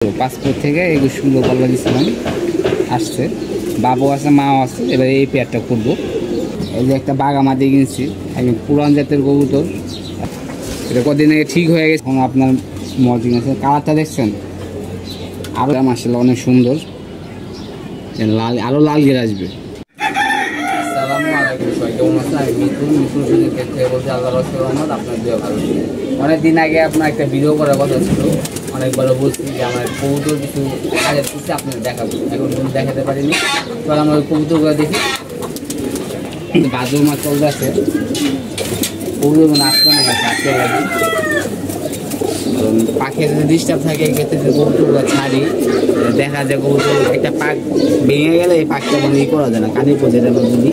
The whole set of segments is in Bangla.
পাসপোর্ট থেকে 21 কিলো পাল্লা দিয়েছিলাম, আসছে। বাবু আছে, মাও আছে। এবার এই পেয়ারটা করবো। এই যে একটা বাঘা মাটি কিনছি, একদম পুরান জাতের কবুতর। এটা কদিন আগে ঠিক হয়ে গেছে। এখন আপনার মর্জিং আছে, কালারটা দেখছেন আরও মাশাআল্লাহ অনেক সুন্দর, লাল আরও লাল গের আসবে। আসসালামু আলাইকুম, সবাই কেমন আছেন? আমি মিঠুন ক্ষেত্রে বলছি, আল্লাহ রাসূল রহমত আপনার দিয়ে ভালো। অনেকদিন আগে আপনার একটা ভিডিও করার কথা ছিল, অনেকবারও বলছি যে আমার কবুতর কিছু কাজের কিছু আপনাদের দেখাবো, এখন কোনো দেখাতে পারিনি। তো আমরা ওই কবুতরগুলো দেখি। বাজুর মাছ চলতে আছে, কবুতর আসতে না আসতে লাগে। কারণ পাখির যদি ডিস্টার্ব থাকে, এক্ষেত্রে যে কবুতরগুলো ছাড়ি, দেখা যায় কবুতর একটা পাক ভেঙে গেলে এই পাকটা মানে ই করা যায় না, কানে পড়ে যায় না। যদি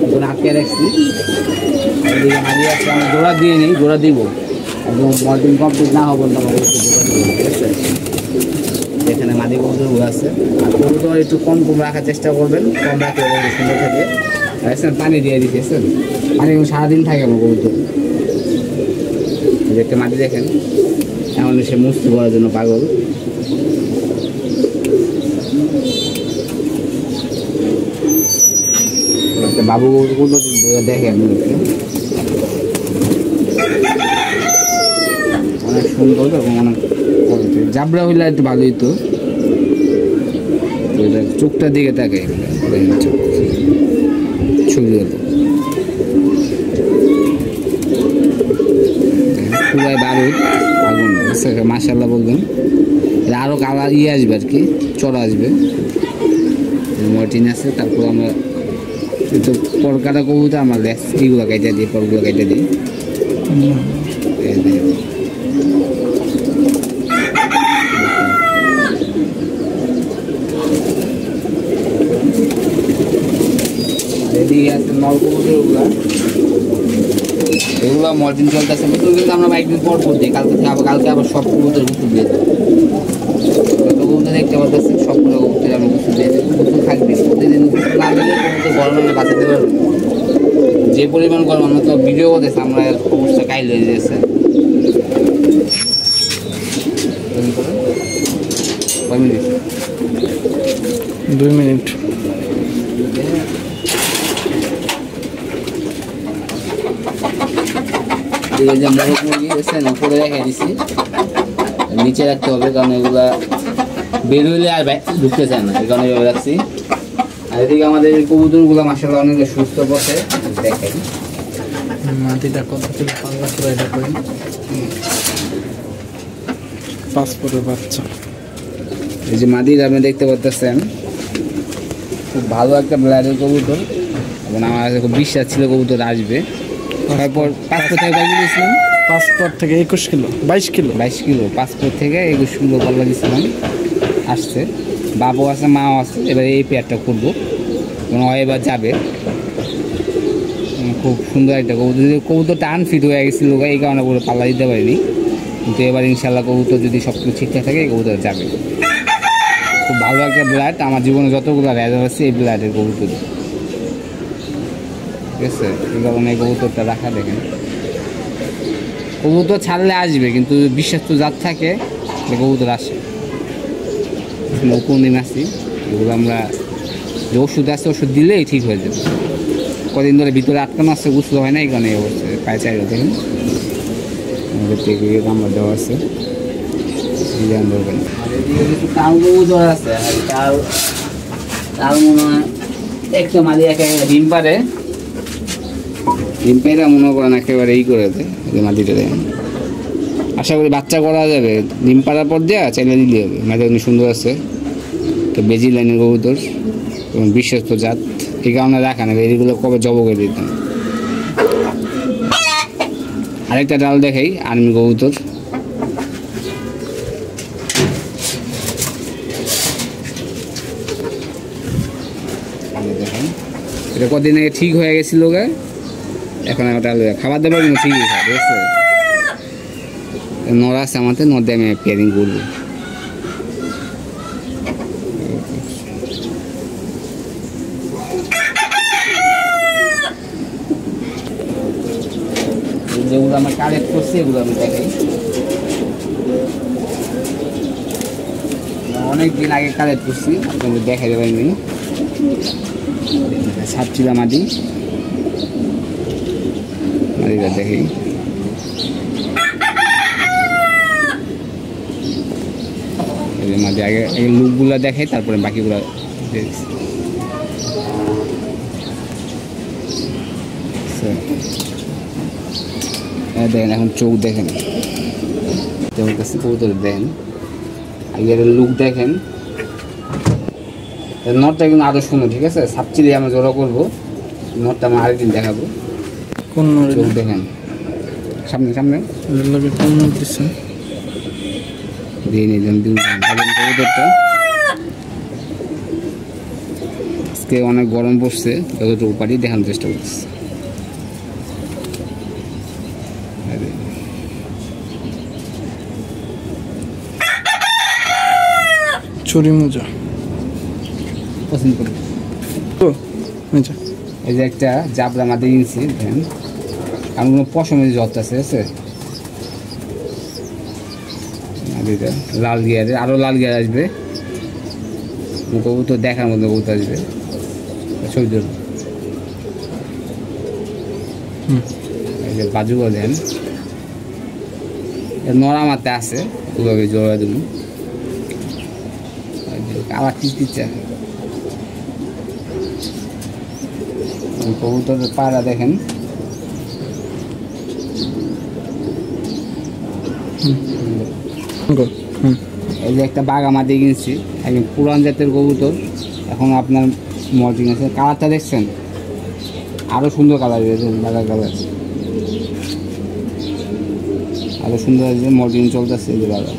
ওখানে আটকে রাখছি, এদিকে মাঝে আসলে আমরা জোড়া দিয়ে নিই, জোড়া দিব একদম মর্টিং কমপ্লিট না হবো না, জোড়া দিব। ঠিক আছে, এখানে মাদি কবুতরগুলো আছে। আর কবুতর একটু কম কম রাখার চেষ্টা করবেন, কম রাখলে সুন্দর থাকে। পানি দিয়ে দিতেছেন, পানি সারাদিন থাকে আমার কবুতর। একটা মাটি দেখেন, এমন সে মুস্তি করার জন্য পাগল। একটা বাবু কবুতর দেখেন, অনেক সুন্দর এবং অনেক জাবরা হইলে একটু ভালো হইতো। চোখটার দিকে তাকে ছবি হতো পুরাই বারুদ আগুন। মাশাআল্লাহ বলবেন, আরও কালার আসবে আর কি, চড়া আসবে। মর্টিন আছে। তারপর আমরা একটু পরকাটা কবুতর আমার এইগুলো কেটে দিই, পরগুলো কেটে দিই। এদিকে আছে নল কবুতর, এগুলো মর্জিন চলতেছে। কিন্তু আমরা একদিন পর দিই, কালকে আবার সব কবুতর গুছু দিয়ে দেবো। যত কবুতর দেখতে পাচ্ছি সবগুলো কবুতর আমরা গুছু দিয়ে দেবো। গুছু থাকবে, প্রতিদিন গুছু না দিলে কবুতর গরমে বাঁচাতে পারবে। যে পরিমাণ গরম, আমরা তো ভিডিও করতেছি, আমরা অবস্থা কাইল হয়ে যাচ্ছে। কয় মিনিট? 2 মিনিট। এই যে মোরগ মুরগি এসে উপরে রেখে দিছি, নিচে রাখতে হবে, কারণ এগুলা বের হইলে আর ঢুকতে চায় না, এই কারণে এভাবে রাখছি। আর এদিকে আমাদের কবুতরগুলো মাশাআল্লাহ অনেক সুস্থ পথে। দেখেন মাটিটা কত থেকে পাল্লা করে এটা করি। পাসপোর্টের বাচ্চা, এই যে মাদির আপনি দেখতে পাচ্ছেন, খুব ভালো একটা ব্লাডের কবুতর এবং আমার কাছে খুব বিশ্বাস ছিল কবুতর আসবে। তারপর পাসপোর্ট থেকে পাল্লা দিয়েছিলাম, পাসপোর্ট থেকে 21 কিলো 22 কিলো 22 কিলো পাসপোর্ট থেকে 21 কিলো পাল্লা দিয়েছিলাম, আসছে। বাবু আছে, মাও আছে। এবার এই পেয়ারটা করবো, এবার যাবে। খুব সুন্দর একটা কবুতর। কবুতরটা আনফিট হয়ে গেছিলো, এই কারণে পুরো পাল্লা দিতে পারিনি, কিন্তু এবার ইনশাল্লাহ কবুতর যদি সব কিছু ঠিকঠাক থাকে এই কবুতর যাবে। খুব ভালো একটা ব্লাড, আমার জীবনে যতগুলো রেজার আছে এই ব্লাডের কবুতর। ঠিক আছে, এই কারণে এই কবুতরটা রাখা। দেখেন কবুতর ছাড়লে আসবে, কিন্তু বিশ্বাস জাত থাকে কবুতর আসে। কোনদিন আসি এগুলো আমরা যে ওষুধ আছে, ওষুধ দিলেই ঠিক হয়ে যাবে। কদিন ধরে ভিতরে আটকানো আসছে, গুছলো হয় না, এই কারণে অবশ্যই পায়ে চাই। দেখেন আমাদের থেকে নাম্বার দেওয়া আছে, ধরবেন। আর এদিকে কিছু কাউ কবুতর আছে, তার মনে হয় একটা মাঝে ডিম পারে, ডিম পেড়া মনে করেন একেবারে এই করে দেয় মাটিটা। দেখেন আশা করি বাচ্চা করা যাবে, ডিম পাড়ার পর দেওয়া চাইলে দিলে হবে। মাঝে অনেক সুন্দর আছে, তো বেজি লাইনের কবুতর এবং বিশ্বস্ত জাত, এই কারণে রাখা না। এগুলো কবে জব করে দিতাম। আরেকটা ডাল দেখাই, আর্মি কবুতর। দেখেন এটা কদিন আগে ঠিক হয়ে গেছিল, এখন একটা খাবার দাবার কিন্তু ঠিকই খায়। ঠিক আছে, নড় আছে আমাদের, নদে আমি পেয়ারিং করবো। যেগুলো আমরা কালেক্ট করছি এগুলো আমি দেখাই। অনেক দিন আগে কালেক্ট করছি, আপনাদের দেখা যাবে নি। সাতচিলা মাটি, মাটিটা দেখি। মাটি আগে লুকগুলো দেখাই, তারপরে বাকিগুলো দেখেন। এখন চোখ দেখেন, তোমার কাছে কবুতর দেখেন, আগের লুক দেখেন। নটটা কিন্তু আরো সুন্দর, ঠিক আছে। সাপচিলি আমরা জোড়া করবো, নটটা আমরা আরেকদিন দেখাবো। কোন চোখ দেখেন, সামনে সামনে কোন নোট দিচ্ছেন দিয়ে নিলাম। কবুতরটা আজকে অনেক গরম পড়ছে, যতটুকু পারি দেখানোর চেষ্টা করছি। চুরি মোজা পছন্দ করি। এই যে একটা জাবরা মাটি কিনছি, দেখেন। কারণ কোনো পশমের যত আছে, ঠিক আছে। লাল গিয়ারে, আরো লাল গিয়ার আসবে। কবুতর দেখার মধ্যে কবুতর আসবে। সৌজন্য এই যে বাজুও দেন, নড়া মাতে আছে, ওইভাবে জোড়া দিল। আবার টিচা কবুতরের পাড়া দেখেন। এই যে একটা বাগামাটি কিনছি, একদম পুরান জাতের কবুতর। এখন আপনার মল্টিং আছে, কালারটা দেখছেন আরো সুন্দর কালার, বাগা কালার আরো সুন্দর আছে। মল্টিং চলতেছে, এই যে বাগা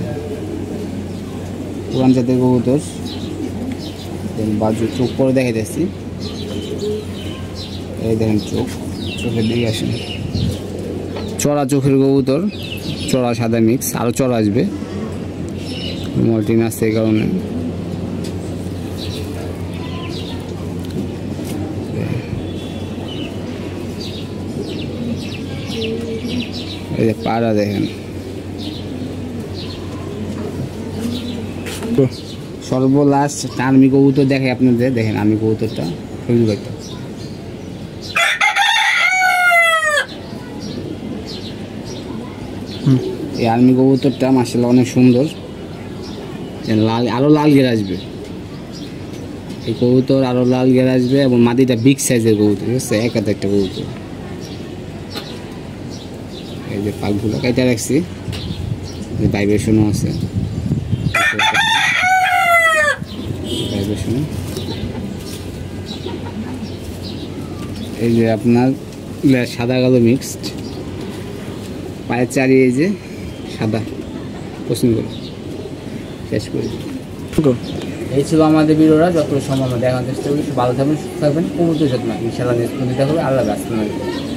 পুরান জাতের কবুতর। বাজু চোখ করে দেখে যাচ্ছি, এই দেখেন চোখ, চোখের দিকে আসেন। চড়া চোখের কবুতর, চড়া সাদা মিক্স, আরও চড়া আসবে। মল্টিন আসছে এই কারণে। এই যে পাড়া দেখেন, সর্বলাস্ট আর্মি কবুতর দেখে আপনাদের, দেখেন আর্মি কবুতরটা সবুজ একটা। এই আর্মি কবুতরটা মাশাআল্লাহ অনেক সুন্দর, লাল, আরো লাল গের আসবে। এই কবুতর আরো লাল গের আসবে, এবং মাটিটা বিগ সাইজের কবুতর, ঠিক আছে। এক হাতে একটা কবুতর। এই যে পাকগুলো কেটে রাখছি, ভাইব্রেশনও আছে। এই যে আপনার সাদা কালো মিক্সড, পায়ের চারি এই যে সাদা, পছন্দ করে শেষ করে। এই ছিল আমাদের ভিডিওটা, যত সম্ভব দেখানোর চেষ্টা করি। ভালো থাকবেন, সুস্থ থাকবেন, কবুতর যত্ন ইনশাআল্লাহ দেখা হবে। আল্লাহ হাফেজ।